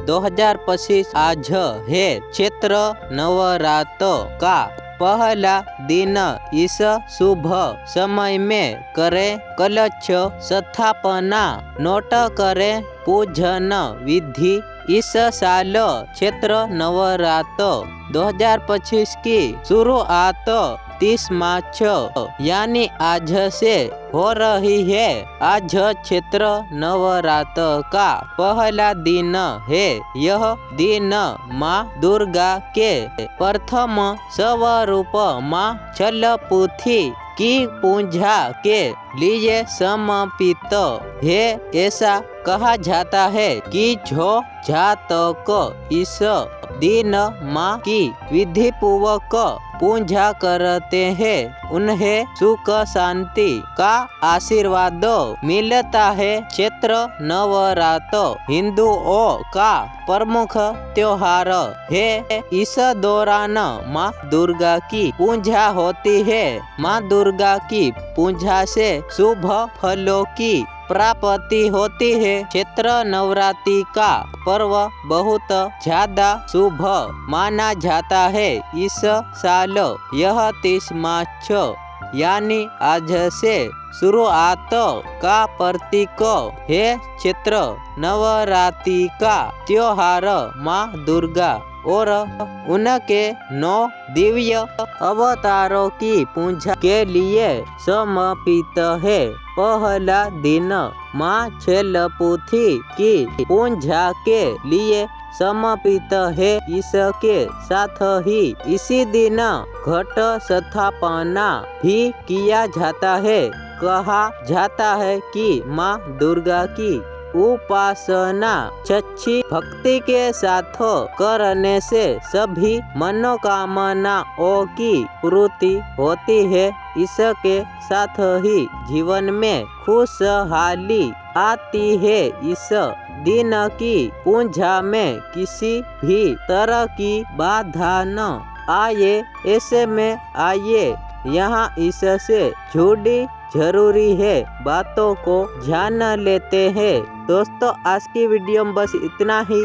2025 आज है चैत्र नवरात्र का पहला दिन। इस शुभ समय में करें कलश स्थापना, नोट करें पूजन विधि। इस साल चैत्र नवरात्र 2025 की शुरुआत 30 मार्च यानी आज से हो रही है। आज चैत्र नवरात्र का पहला दिन है। यह दिन माँ दुर्गा के प्रथम स्वरूप माँ शैलपुत्री की पूजा के लिए समर्पित है। ऐसा कहा जाता है कि जो जातक इस दिन माँ की विधि पूर्वक पूजा करते हैं उन्हें सुख शांति का आशीर्वाद मिलता है। चैत्र नवरात्र हिंदुओं का प्रमुख त्योहार है। इस दौरान माँ दुर्गा की पूजा होती है। माँ दुर्गा की पूजा से शुभ फलों की प्राप्ति होती है। चैत्र नवरात्रि का पर्व बहुत ज्यादा शुभ माना जाता है। इस साल यह 30 मार्च यानी आज से शुरुआत का प्रतीक है। चैत्र नवरात्रि का त्योहार माँ दुर्गा और उनके 9 दिव्य अवतारों की पूजा के लिए समर्पित है। पहला दिन माँ शैलपुत्री की पूजा के लिए समर्पित है। इसके साथ ही इसी दिन घट स्थापना भी किया जाता है। कहा जाता है कि माँ दुर्गा की उपासना सच्ची भक्ति के साथ करने से सभी मनोकामनाओं की पूर्ति होती है। इसके साथ ही जीवन में खुशहाली आती है। इस दिन की पूजा में किसी भी तरह की बाधा न आए, ऐसे में आइए यहाँ इससे जुड़ी जरूरी है बातों को जान लेते हैं। दोस्तों आज की वीडियो में बस इतना ही।